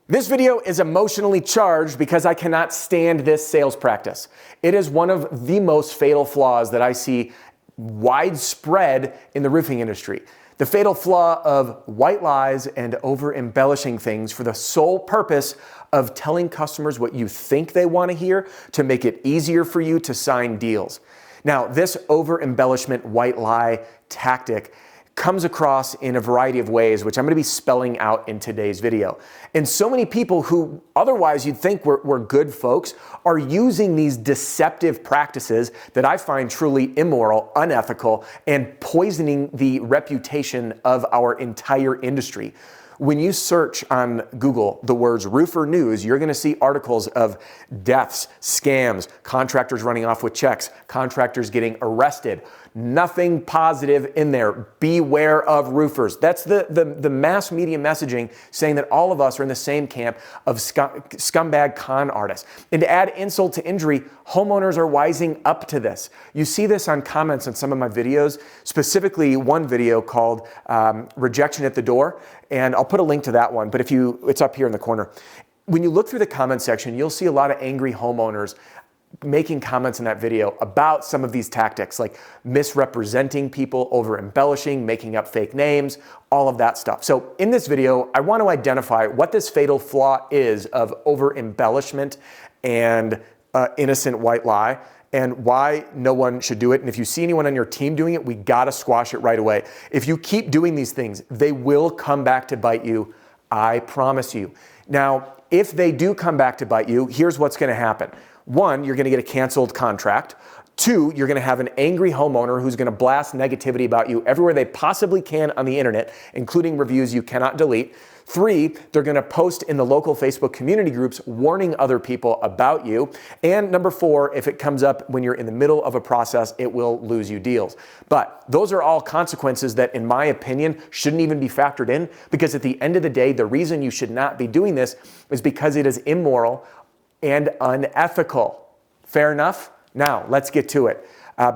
This video is emotionally charged because I cannot stand this sales practice. It is one of the most fatal flaws that I see widespread in the roofing industry. The fatal flaw of white lies and over embellishing things for the sole purpose of telling customers what you think they want to hear to make it easier for you to sign deals. Now, this over embellishment white lie tactic comes across in a variety of ways, which I'm going to be spelling out in today's video. And so many people who otherwise you'd think were good folks are using these deceptive practices that I find truly immoral, unethical, and poisoning the reputation of our entire industry. When you search on Google the words roofer news, you're going to see articles of deaths, scams, contractors running off with checks, contractors getting arrested. Nothing positive in there. Beware of roofers. That's the mass media messaging saying that all of us are in the same camp of scumbag con artists. And to add insult to injury, homeowners are wising up to this. You see this on comments on some of my videos, specifically one video called Rejection at the Door. And I'll put a link to that one, but it's up here in the corner. When you look through the comment section, you'll see a lot of angry homeowners making comments in that video about some of these tactics, like misrepresenting people, over embellishing, making up fake names, all of that stuff. So in this video, I want to identify what this fatal flaw is of over embellishment and innocent white lie, and why no one should do it. And if you see anyone on your team doing it, we gotta squash it right away. If you keep doing these things, they will come back to bite you, I promise you. Now, if they do come back to bite you, here's what's gonna happen. One, you're gonna get a canceled contract. Two, you're gonna have an angry homeowner who's gonna blast negativity about you everywhere they possibly can on the internet, including reviews you cannot delete. Three, they're gonna post in the local Facebook community groups warning other people about you. And number four, if it comes up when you're in the middle of a process, it will lose you deals. But those are all consequences that, in my opinion, shouldn't even be factored in, because at the end of the day, the reason you should not be doing this is because it is immoral and unethical. Fair enough? Now, let's get to it.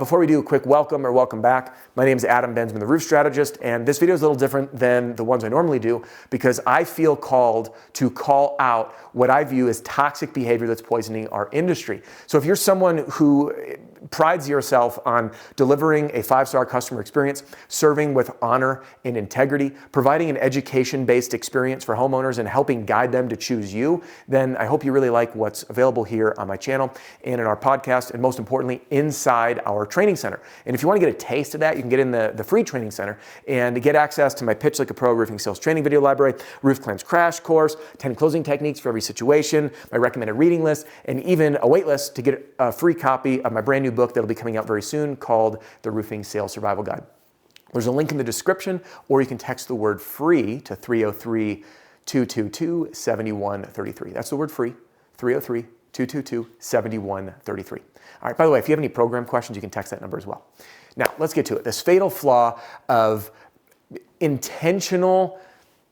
Before we do, a quick welcome back. My name is Adam Bensman, the Roof Strategist, and this video is a little different than the ones I normally do because I feel called to call out what I view as toxic behavior that's poisoning our industry. So if you're someone who prides yourself on delivering a 5-star customer experience, serving with honor and integrity, providing an education-based experience for homeowners and helping guide them to choose you, then I hope you really like what's available here on my channel and in our podcast, and most importantly, inside our training center. And if you want to get a taste of that, you can get in the free training center and get access to my Pitch Like a Pro roofing sales training video library, roof claims crash course, 10 closing techniques for every situation, my recommended reading list, and even a wait list to get a free copy of my brand new book that'll be coming out very soon called The Roofing Sales Survival Guide. There's a link in the description, or you can text the word free to 303-222-7133. That's the word free, 303-222-7133. All right, by the way, if you have any program questions, you can text that number as well. Now, let's get to it. This fatal flaw of intentional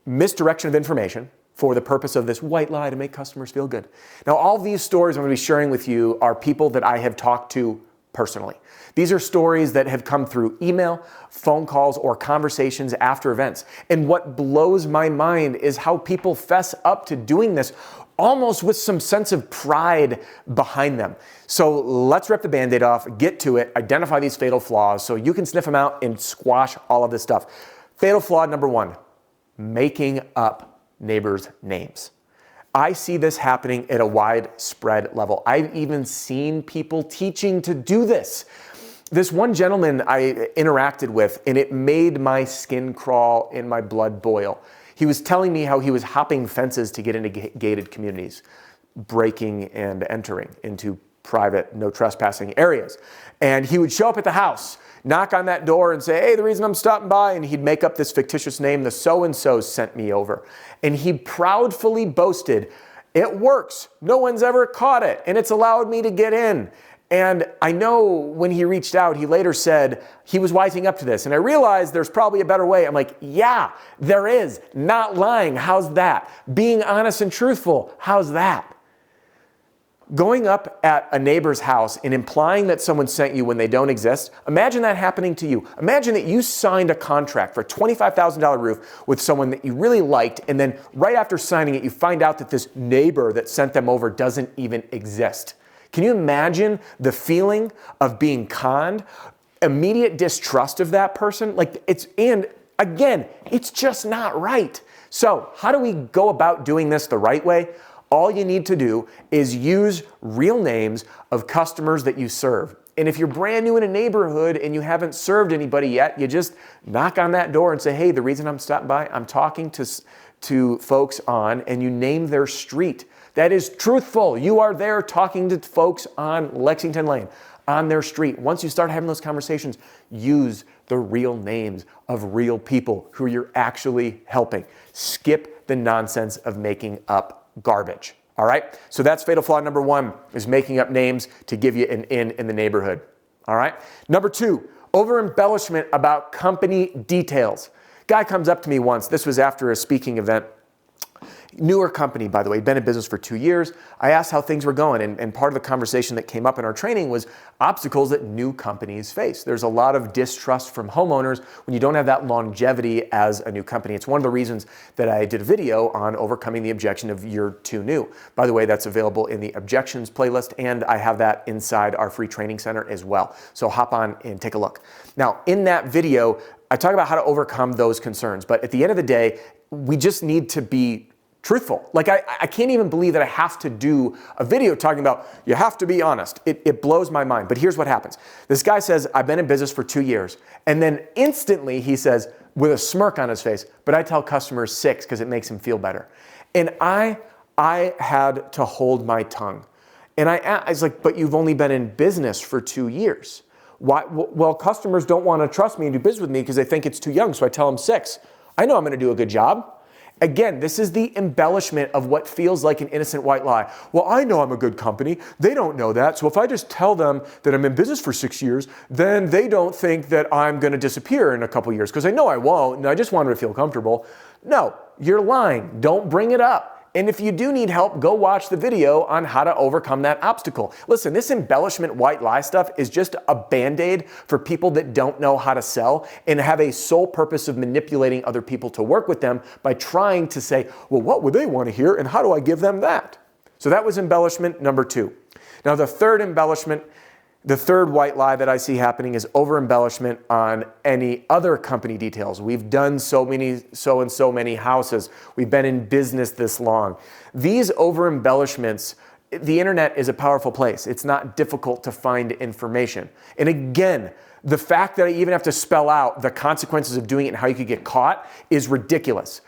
misdirection of information for the purpose of this white lie to make customers feel good. Now, all these stories I'm going to be sharing with you are people that I have talked to personally. These are stories that have come through email, phone calls, or conversations after events. And what blows my mind is how people fess up to doing this almost with some sense of pride behind them. So let's rip the Band-Aid off, get to it, identify these fatal flaws so you can sniff them out and squash all of this stuff. Fatal flaw number one, making up neighbors' names. I see this happening at a widespread level. I've even seen people teaching to do this. This one gentleman I interacted with, and it made my skin crawl and my blood boil. He was telling me how he was hopping fences to get into gated communities, breaking and entering into private, no trespassing areas. And he would show up at the house, knock on that door and say, hey, the reason I'm stopping by, and he'd make up this fictitious name, the so-and-so sent me over. And he proudly boasted, it works, no one's ever caught it, and it's allowed me to get in. And I know when he reached out, he later said he was wising up to this. And I realized there's probably a better way. I'm like, yeah, there is. Not lying, how's that? Being honest and truthful, how's that? Going up at a neighbor's house and implying that someone sent you when they don't exist, imagine that happening to you. Imagine that you signed a contract for a $25,000 roof with someone that you really liked, and then right after signing it, you find out that this neighbor that sent them over doesn't even exist. Can you imagine the feeling of being conned? Immediate distrust of that person? And again, it's just not right. So how do we go about doing this the right way? All you need to do is use real names of customers that you serve. And if you're brand new in a neighborhood and you haven't served anybody yet, you just knock on that door and say, hey, the reason I'm stopping by, I'm talking to folks on, and you name their street. That is truthful. You are there talking to folks on Lexington Lane, on their street. Once you start having those conversations, use the real names of real people who you're actually helping. Skip the nonsense of making up garbage. All right? So that's fatal flaw number 1, is making up names to give you an in the neighborhood. All right? Number 2, over embellishment about company details. Guy comes up to me once. This was after a speaking event. Newer company, by the way, been in business for 2 years. I asked how things were going, and part of the conversation that came up in our training was obstacles that new companies face. There's a lot of distrust from homeowners when you don't have that longevity as a new company. It's one of the reasons that I did a video on overcoming the objection of you're too new. By the way, that's available in the objections playlist, and I have that inside our free training center as well. So hop on and take a look. Now, in that video, I talk about how to overcome those concerns, but at the end of the day, we just need to be truthful. I can't even believe that I have to do a video talking about, you have to be honest. It blows my mind. But here's what happens. This guy says, I've been in business for 2 years. And then instantly he says, with a smirk on his face, but I tell customers 6 because it makes him feel better. And I had to hold my tongue. And I was like, but you've only been in business for 2 years. Why? Well, customers don't want to trust me and do business with me because they think it's too young. So I tell them 6. I know I'm going to do a good job. Again, this is the embellishment of what feels like an innocent white lie. Well, I know I'm a good company. They don't know that. So if I just tell them that I'm in business for 6 years, then they don't think that I'm going to disappear in a couple years because I know I won't, and I just want them to feel comfortable. No, you're lying. Don't bring it up. And if you do need help, go watch the video on how to overcome that obstacle. Listen, this embellishment white lie stuff is just a Band-Aid for people that don't know how to sell and have a sole purpose of manipulating other people to work with them by trying to say, well, what would they want to hear and how do I give them that? So that was embellishment number 2. Now the third embellishment, the third white lie that I see happening is over-embellishment on any other company details. We've done so many houses. We've been in business this long. These over-embellishments, the internet is a powerful place. It's not difficult to find information. And again, the fact that I even have to spell out the consequences of doing it and how you could get caught is ridiculous.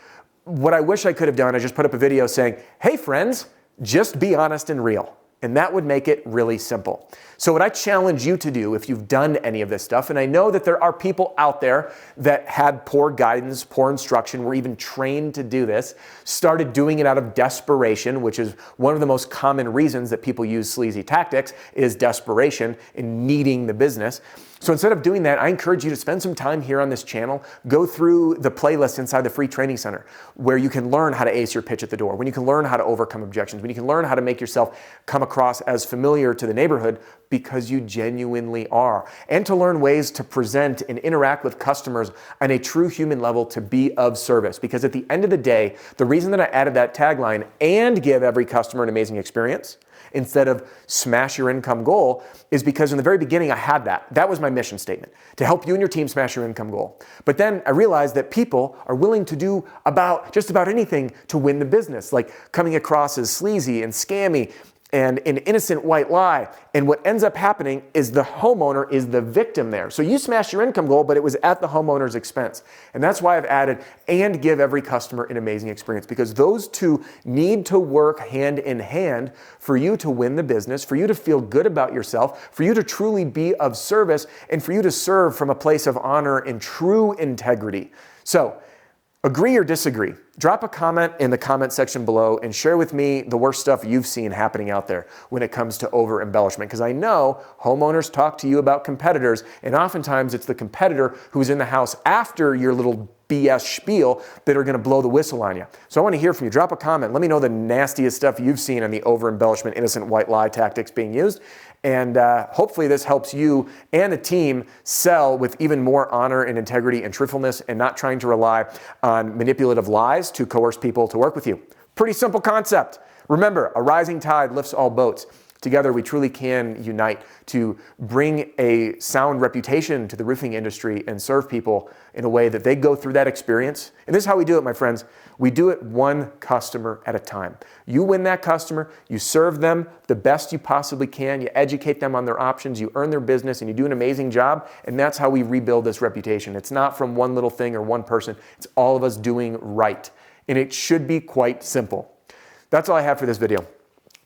What I wish I could have done, I just put up a video saying, hey friends, just be honest and real. And that would make it really simple. So what I challenge you to do if you've done any of this stuff, and I know that there are people out there that had poor guidance, poor instruction, were even trained to do this, started doing it out of desperation, which is one of the most common reasons that people use sleazy tactics is desperation in needing the business. So instead of doing that, I encourage you to spend some time here on this channel, go through the playlist inside the free training center where you can learn how to ace your pitch at the door, when you can learn how to overcome objections, when you can learn how to make yourself come across as familiar to the neighborhood because you genuinely are, and to learn ways to present and interact with customers on a true human level to be of service. Because at the end of the day, the reason that I added that tagline, and give every customer an amazing experience, instead of smash your income goal, is because in the very beginning I had that. That was my mission statement, to help you and your team smash your income goal. But then I realized that people are willing to do just about anything to win the business, like coming across as sleazy and scammy and an innocent white lie. And what ends up happening is the homeowner is the victim there. So you smashed your income goal, but it was at the homeowner's expense. And that's why I've added, and give every customer an amazing experience, because those two need to work hand in hand for you to win the business, for you to feel good about yourself, for you to truly be of service, and for you to serve from a place of honor and true integrity. So, agree or disagree? Drop a comment in the comment section below and share with me the worst stuff you've seen happening out there when it comes to over embellishment. Because I know homeowners talk to you about competitors, and oftentimes it's the competitor who's in the house after your little BS spiel that are going to blow the whistle on you. So I want to hear from you. Drop a comment. Let me know the nastiest stuff you've seen on the over-embellishment, innocent white lie tactics being used. And hopefully this helps you and the team sell with even more honor and integrity and truthfulness and not trying to rely on manipulative lies to coerce people to work with you. Pretty simple concept. Remember, a rising tide lifts all boats. Together, we truly can unite to bring a sound reputation to the roofing industry and serve people in a way that they go through that experience. And this is how we do it, my friends. We do it one customer at a time. You win that customer, you serve them the best you possibly can, you educate them on their options, you earn their business, and you do an amazing job. And that's how we rebuild this reputation. It's not from one little thing or one person. It's all of us doing right. And it should be quite simple. That's all I have for this video.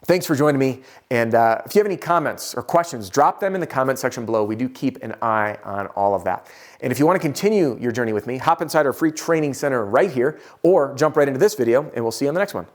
Thanks for joining me, and if you have any comments or questions, drop them in the comment section below. We do keep an eye on all of that. And if you want to continue your journey with me, hop inside our free training center right here, or jump right into this video, and we'll see you on the next one.